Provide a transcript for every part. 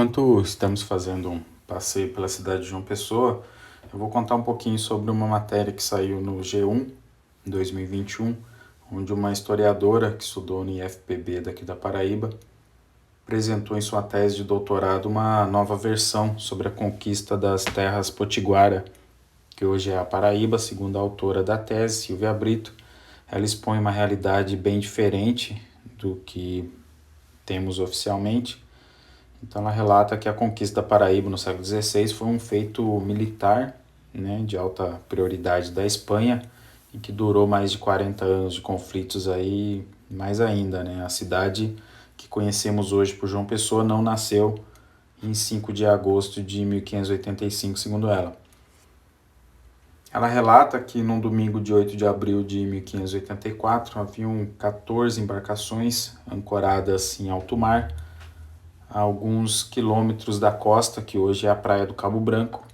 Enquanto estamos fazendo um passeio pela cidade de João Pessoa, eu vou contar um pouquinho sobre uma matéria que saiu no G1 em 2021, onde uma historiadora que estudou no IFPB daqui da Paraíba apresentou em sua tese de doutorado uma nova versão sobre a conquista das terras potiguara, que hoje é a Paraíba. Segundo a autora da tese, Silvia Brito. Ela expõe uma realidade bem diferente do que temos oficialmente. Então ela relata que a conquista da Paraíba no século XVI foi um feito militar, né, de alta prioridade da Espanha e que durou mais de 40 anos de conflitos aí, mais ainda, né? A cidade que conhecemos hoje por João Pessoa não nasceu em 5 de agosto de 1585, segundo ela. Ela relata que num domingo de 8 de abril de 1584 haviam 14 embarcações ancoradas em alto mar, a alguns quilômetros da costa, que hoje é a Praia do Cabo Branco.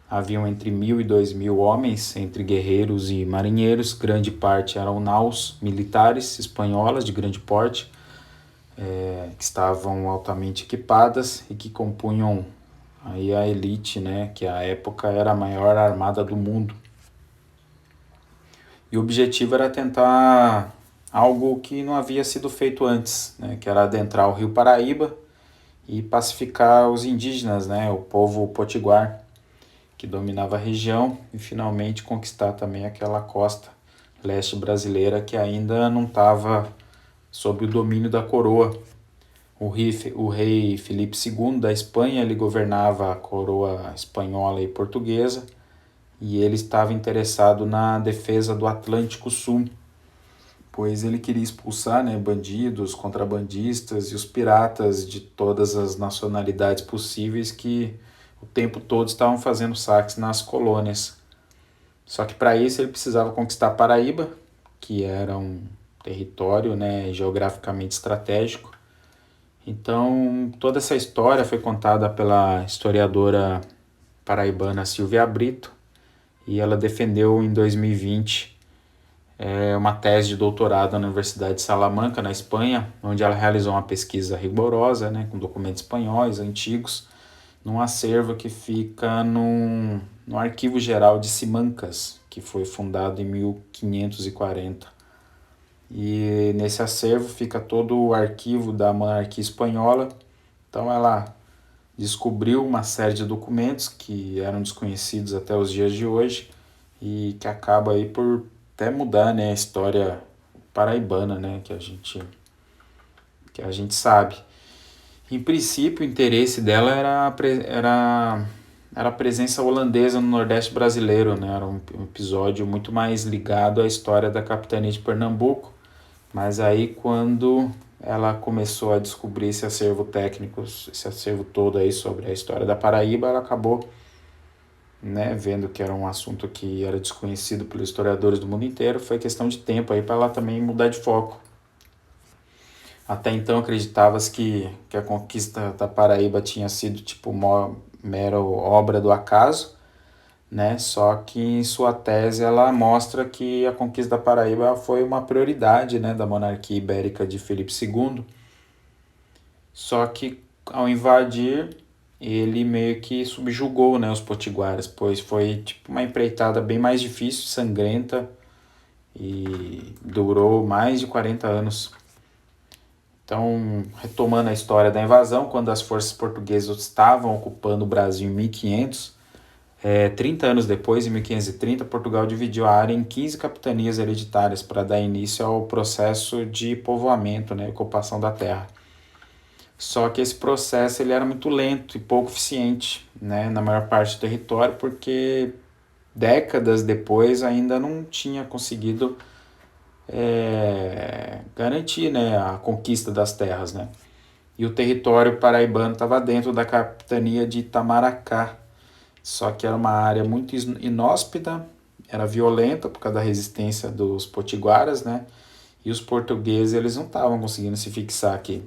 Haviam entre 1.000 e 2.000 homens, entre guerreiros e marinheiros. Grande parte eram naus militares espanholas de grande porte, que estavam altamente equipadas e que compunham aí a elite, né, que à época era a maior armada do mundo. E o objetivo era tentar algo que não havia sido feito antes, né, que era adentrar o Rio Paraíba e pacificar os indígenas, né, o povo potiguar, que dominava a região, e finalmente conquistar também aquela costa leste brasileira que ainda não estava sob o domínio da coroa. O rei Filipe II da Espanha, ele governava a coroa espanhola e portuguesa, e ele estava interessado na defesa do Atlântico Sul, pois ele queria expulsar, né, bandidos, contrabandistas e os piratas de todas as nacionalidades possíveis que o tempo todo estavam fazendo saques nas colônias. Só que para isso ele precisava conquistar Paraíba, que era um território, né, geograficamente estratégico. Então toda essa história foi contada pela historiadora paraibana Silvia Brito, e ela defendeu em 2020 uma tese de doutorado na Universidade de Salamanca, na Espanha, onde ela realizou uma pesquisa rigorosa, né, com documentos espanhóis antigos, num acervo que fica no Arquivo Geral de Simancas, que foi fundado em 1540. E nesse acervo fica todo o arquivo da monarquia espanhola. Então ela descobriu uma série de documentos que eram desconhecidos até os dias de hoje e que acaba aí por até mudar, né, a história paraibana, né, que a gente sabe. Em princípio, o interesse dela era a presença holandesa no Nordeste brasileiro, né? Era um episódio muito mais ligado à história da capitania de Pernambuco, mas aí quando ela começou a descobrir esse acervo técnico, esse acervo todo aí sobre a história da Paraíba, ela acabou, né, vendo que era um assunto que era desconhecido pelos historiadores do mundo inteiro. Foi questão de tempo aí para ela também mudar de foco. Até então acreditava-se que a conquista da Paraíba tinha sido tipo uma mera obra do acaso, né? Só que em sua tese ela mostra que a conquista da Paraíba foi uma prioridade, né, da monarquia ibérica de Filipe II. Só que ao invadir, ele meio que subjugou, né, os potiguaras, pois foi tipo uma empreitada bem mais difícil, sangrenta, e durou mais de 40 anos. Então, retomando a história da invasão, quando as forças portuguesas estavam ocupando o Brasil em 1500, 30 anos depois, em 1530, Portugal dividiu a área em 15 capitanias hereditárias para dar início ao processo de povoamento, né, ocupação da terra. Só que esse processo ele era muito lento e pouco eficiente, né, na maior parte do território, porque décadas depois ainda não tinha conseguido garantir, né, a conquista das terras, né? E o território paraibano estava dentro da capitania de Itamaracá, só que era uma área muito inóspita, era violenta por causa da resistência dos potiguaras, né? E os portugueses eles não estavam conseguindo se fixar aqui.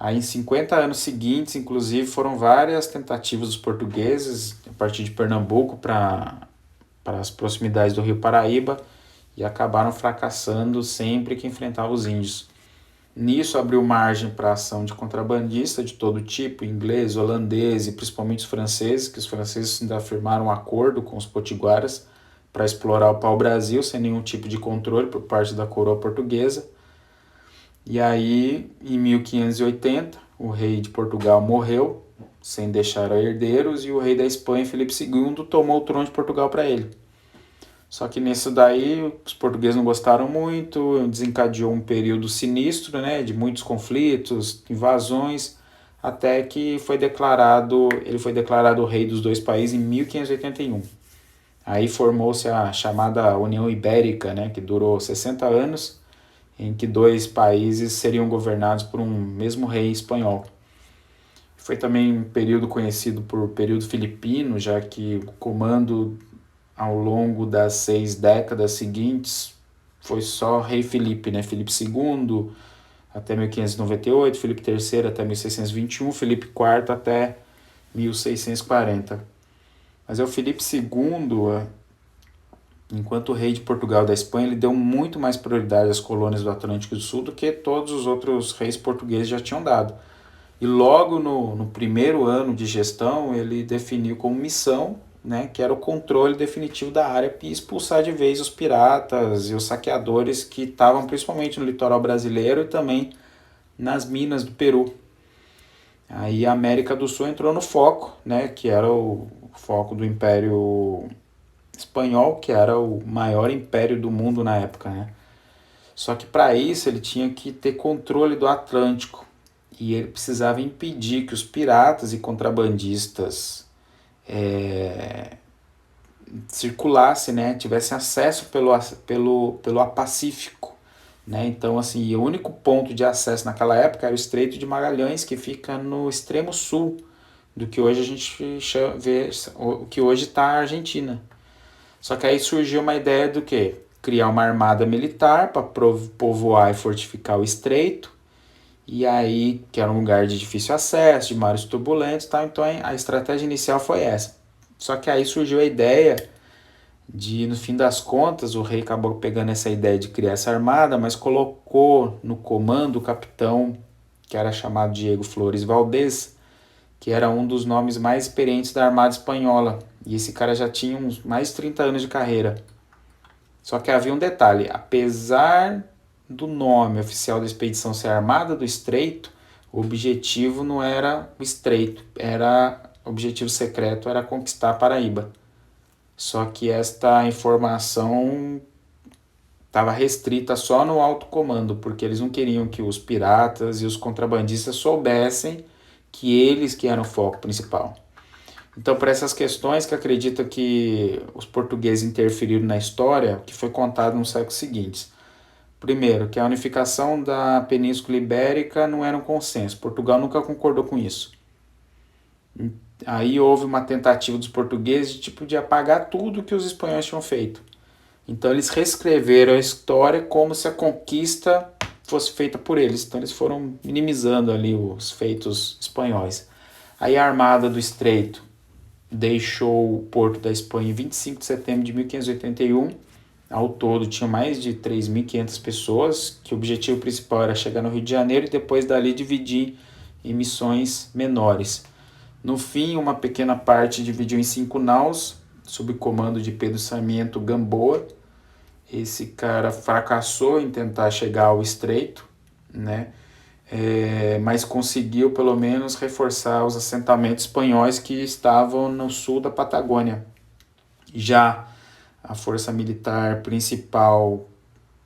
Aí em 50 anos seguintes, inclusive, foram várias tentativas dos portugueses, a partir de Pernambuco para as proximidades do Rio Paraíba, e acabaram fracassando sempre que enfrentavam os índios. Nisso abriu margem para ação de contrabandista de todo tipo, inglês, holandês e principalmente os franceses, que os franceses ainda firmaram um acordo com os potiguaras para explorar o pau-brasil sem nenhum tipo de controle por parte da coroa portuguesa. E aí, em 1580, o rei de Portugal morreu, sem deixar herdeiros, e o rei da Espanha, Filipe II, tomou o trono de Portugal para ele. Só que nisso daí os portugueses não gostaram muito, desencadeou um período sinistro, né, de muitos conflitos, invasões, até que ele foi declarado rei dos dois países em 1581. Aí formou-se a chamada União Ibérica, né, que durou 60 anos, em que dois países seriam governados por um mesmo rei espanhol. Foi também um período conhecido por período filipino, já que o comando ao longo das 6 décadas seguintes foi só rei Filipe, né? Filipe II até 1598, Filipe III até 1621, Filipe IV até 1640. Mas é o Filipe II, enquanto rei de Portugal e da Espanha, ele deu muito mais prioridade às colônias do Atlântico do Sul do que todos os outros reis portugueses já tinham dado. E logo no primeiro ano de gestão, ele definiu como missão, né, que era o controle definitivo da área e expulsar de vez os piratas e os saqueadores que estavam principalmente no litoral brasileiro e também nas minas do Peru. Aí a América do Sul entrou no foco, né, que era o foco do Império Espanhol, que era o maior império do mundo na época, né? Só que para isso ele tinha que ter controle do Atlântico e ele precisava impedir que os piratas e contrabandistas circulassem, né, tivessem acesso pelo Pacífico. Né? Então, assim, o único ponto de acesso naquela época era o Estreito de Magalhães, que fica no extremo sul do que hoje a gente vê, o que hoje está a Argentina. Só que aí surgiu uma ideia do quê? Criar uma armada militar para povoar e fortificar o estreito, e aí, que era um lugar de difícil acesso, de mares turbulentos, tal. Então a estratégia inicial foi essa. Só que aí surgiu a ideia de, no fim das contas, o rei acabou pegando essa ideia de criar essa armada, mas colocou no comando o capitão, que era chamado Diego Flores Valdés, que era um dos nomes mais experientes da Armada Espanhola. E esse cara já tinha uns mais de 30 anos de carreira. Só que havia um detalhe, apesar do nome oficial da expedição ser Armada do Estreito, o objetivo não era o Estreito, o objetivo secreto era conquistar a Paraíba. Só que esta informação estava restrita só no alto comando, porque eles não queriam que os piratas e os contrabandistas soubessem que eles que eram o foco principal. Então, por essas questões que acredita que os portugueses interferiram na história, que foi contado nos séculos seguintes. Primeiro, que a unificação da Península Ibérica não era um consenso. Portugal nunca concordou com isso. Aí houve uma tentativa dos portugueses de apagar tudo que os espanhóis tinham feito. Então eles reescreveram a história como se a conquista fosse feita por eles. Então eles foram minimizando ali os feitos espanhóis. Aí a Armada do Estreito deixou o porto da Espanha em 25 de setembro de 1581. Ao todo tinha mais de 3.500 pessoas, que o objetivo principal era chegar no Rio de Janeiro e depois dali dividir em missões menores. No fim, uma pequena parte dividiu em 5 naus, sob o comando de Pedro Sarmiento Gamboa. Esse cara fracassou em tentar chegar ao estreito, né? Mas conseguiu pelo menos reforçar os assentamentos espanhóis que estavam no sul da Patagônia. Já a força militar principal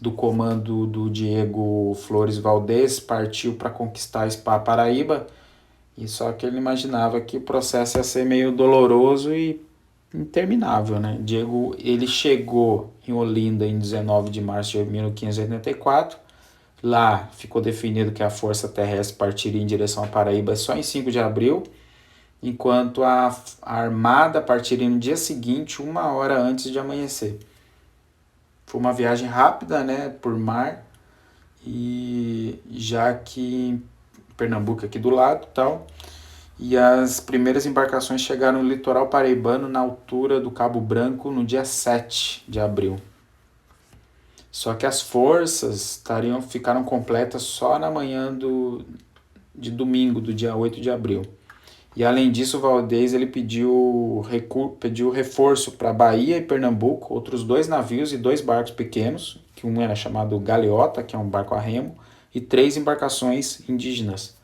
do comando do Diego Flores Valdés partiu para conquistar a Paraíba, e só que ele imaginava que o processo ia ser meio doloroso e interminável, né? Diego, ele chegou em Olinda em 19 de março de 1584. Lá ficou definido que a força terrestre partiria em direção à Paraíba só em 5 de abril, enquanto a armada partiria no dia seguinte, 1 hora antes de amanhecer. Foi uma viagem rápida, né, por mar, e já que Pernambuco aqui do lado, tal, e as primeiras embarcações chegaram no litoral paraibano na altura do Cabo Branco no dia 7 de abril. Só que as forças ficaram completas só na manhã de domingo, do dia 8 de abril. E além disso, o Valdez ele pediu reforço para Bahia e Pernambuco, outros 2 navios e 2 barcos pequenos, que um era chamado Galeota, que é um barco a remo, e 3 embarcações indígenas.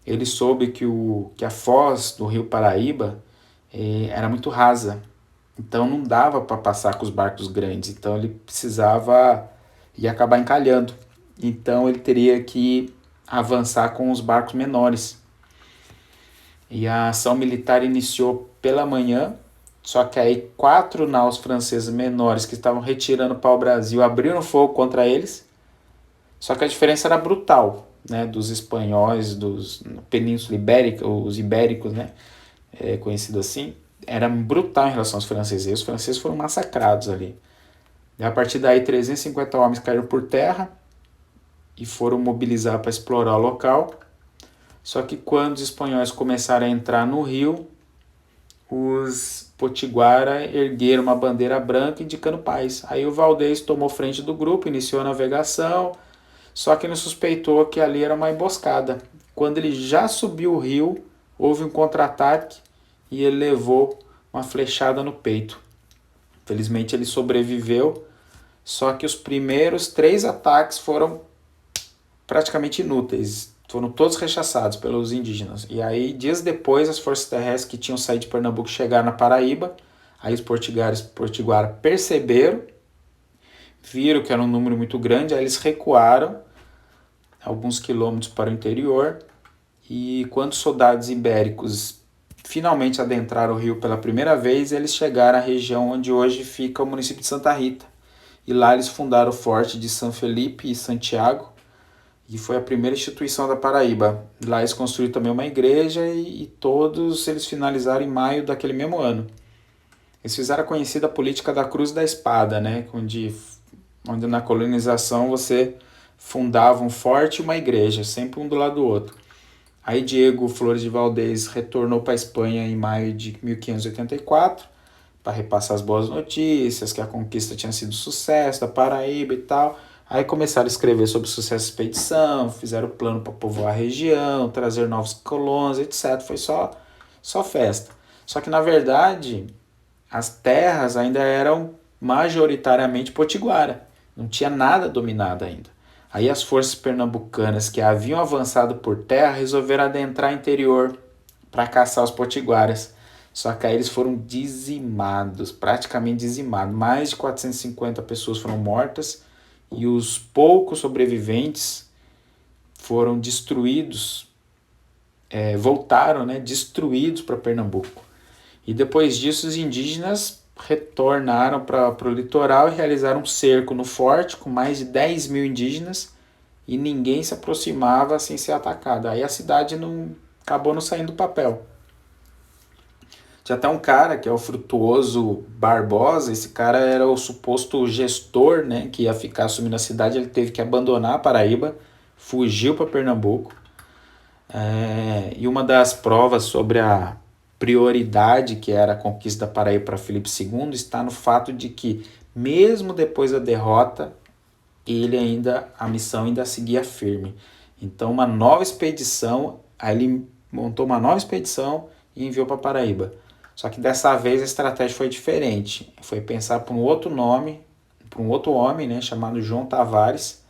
Ele soube que a foz do rio Paraíba era muito rasa, então não dava para passar com os barcos grandes, então ele ia acabar encalhando. Então ele teria que avançar com os barcos menores. E a ação militar iniciou pela manhã, só que aí 4 naus francesas menores que estavam retirando para o Brasil abriram fogo contra eles, só que a diferença era brutal, né, dos espanhóis, dos Península Ibérica, os ibéricos, né, conhecido assim, era brutal em relação aos franceses. E os franceses foram massacrados ali. E a partir daí 350 homens caíram por terra e foram mobilizar para explorar o local. Só que quando os espanhóis começaram a entrar no rio, os potiguara ergueram uma bandeira branca indicando paz. Aí o Valdez tomou frente do grupo, iniciou a navegação, só que ele suspeitou que ali era uma emboscada. Quando ele já subiu o rio, houve um contra-ataque e ele levou uma flechada no peito. Felizmente ele sobreviveu, só que os primeiros 3 ataques foram praticamente inúteis. Foram todos rechaçados pelos indígenas. E aí, dias depois, as forças terrestres que tinham saído de Pernambuco chegaram na Paraíba. Aí os potiguara perceberam, viram que era um número muito grande, aí eles recuaram alguns quilômetros para o interior. E quando os soldados ibéricos finalmente adentraram o rio pela primeira vez, eles chegaram à região onde hoje fica o município de Santa Rita. E lá eles fundaram o forte de São Felipe e Santiago, e foi a primeira instituição da Paraíba. Lá eles construíram também uma igreja e todos eles finalizaram em maio daquele mesmo ano. Eles fizeram a conhecida política da Cruz da Espada, né? onde na colonização você fundava um forte e uma igreja, sempre um do lado do outro. Aí Diego Flores de Valdez retornou para a Espanha em maio de 1584 para repassar as boas notícias, que a conquista tinha sido sucesso da Paraíba e tal. Aí começaram a escrever sobre o sucesso da expedição, fizeram plano para povoar a região, trazer novos colonos, etc. Foi só festa. Só que, na verdade, as terras ainda eram majoritariamente potiguara. Não tinha nada dominado ainda. Aí as forças pernambucanas que haviam avançado por terra resolveram adentrar o interior para caçar os potiguaras. Só que aí eles foram dizimados, praticamente dizimados. Mais de 450 pessoas foram mortas e os poucos sobreviventes foram destruídos, voltaram, né, destruídos para Pernambuco. E depois disso os indígenas retornaram para o litoral e realizaram um cerco no forte com mais de 10 mil indígenas e ninguém se aproximava sem ser atacado. Aí a cidade acabou não saindo do papel. Tinha até um cara que é o Frutuoso Barbosa. Esse cara era o suposto gestor, né, que ia ficar assumindo a cidade. Ele teve que abandonar a Paraíba, fugiu para Pernambuco. E uma das provas sobre a prioridade que era a conquista da Paraíba para Filipe II está no fato de que, mesmo depois da derrota, a missão ainda seguia firme. Então uma nova expedição, aí ele montou uma nova expedição e enviou para Paraíba. Só que dessa vez a estratégia foi diferente. Foi pensar por um outro nome, por um outro homem, né, chamado João Tavares.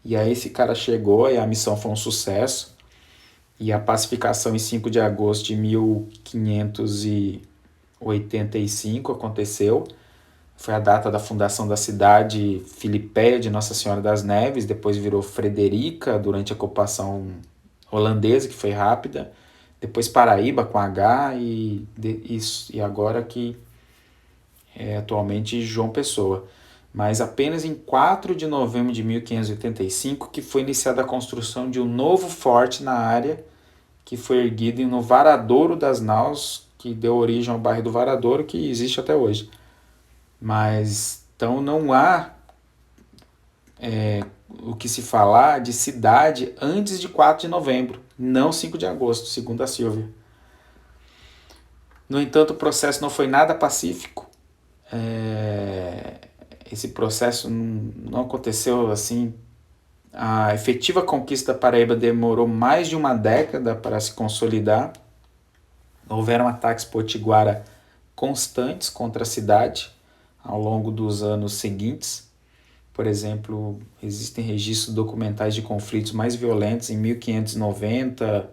E aí esse cara chegou e a missão foi um sucesso. E a pacificação em 5 de agosto de 1585 aconteceu. Foi a data da fundação da cidade Filipéia de Nossa Senhora das Neves. Depois virou Frederica durante a ocupação holandesa, que foi rápida. Depois Paraíba com H e agora que é atualmente João Pessoa. Mas apenas em 4 de novembro de 1585 que foi iniciada a construção de um novo forte na área, que foi erguido no Varadouro das Naus, que deu origem ao bairro do Varadouro, que existe até hoje. Mas então não há o que se falar de cidade antes de 4 de novembro, não 5 de agosto, segundo a Silvia. No entanto, o processo não foi nada pacífico. esse processo não aconteceu assim. A efetiva conquista da Paraíba demorou mais de uma década para se consolidar. Houveram ataques potiguara constantes contra a cidade ao longo dos anos seguintes. Por exemplo, existem registros documentais de conflitos mais violentos em 1590,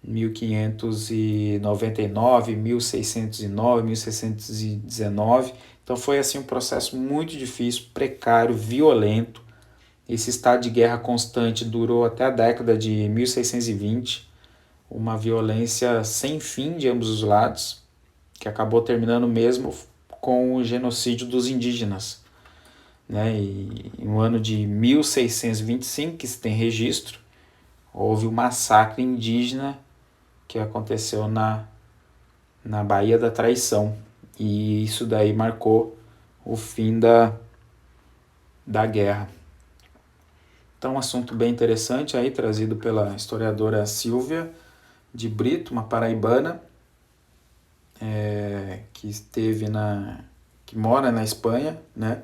1599, 1609, 1619. Então foi assim um processo muito difícil, precário, violento. Esse estado de guerra constante durou até a década de 1620, uma violência sem fim de ambos os lados, que acabou terminando mesmo com o genocídio dos indígenas. Né? E no ano de 1625, que se tem registro, houve um massacre indígena que aconteceu na Baía da Traição. E isso daí marcou o fim da guerra. Então, um assunto bem interessante aí, trazido pela historiadora Silvia de Brito, uma paraibana, que que mora na Espanha, né?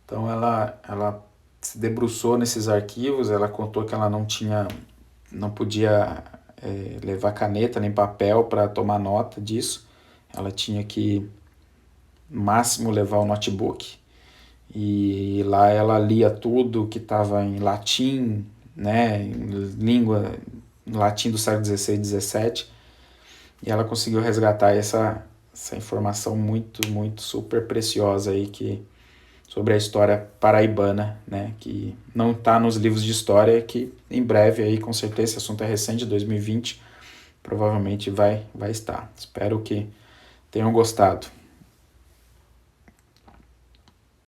Então ela se debruçou nesses arquivos, ela contou que ela não podia levar caneta nem papel para tomar nota disso, ela tinha que, no máximo, levar o notebook, e lá ela lia tudo que estava em latim, né, em língua, em latim do século XVI e XVII, e ela conseguiu resgatar essa informação muito, muito super preciosa aí sobre a história paraibana, né, que não está nos livros de história, que em breve aí, com certeza, esse assunto é recente, 2020, provavelmente vai estar. Espero que tenham gostado.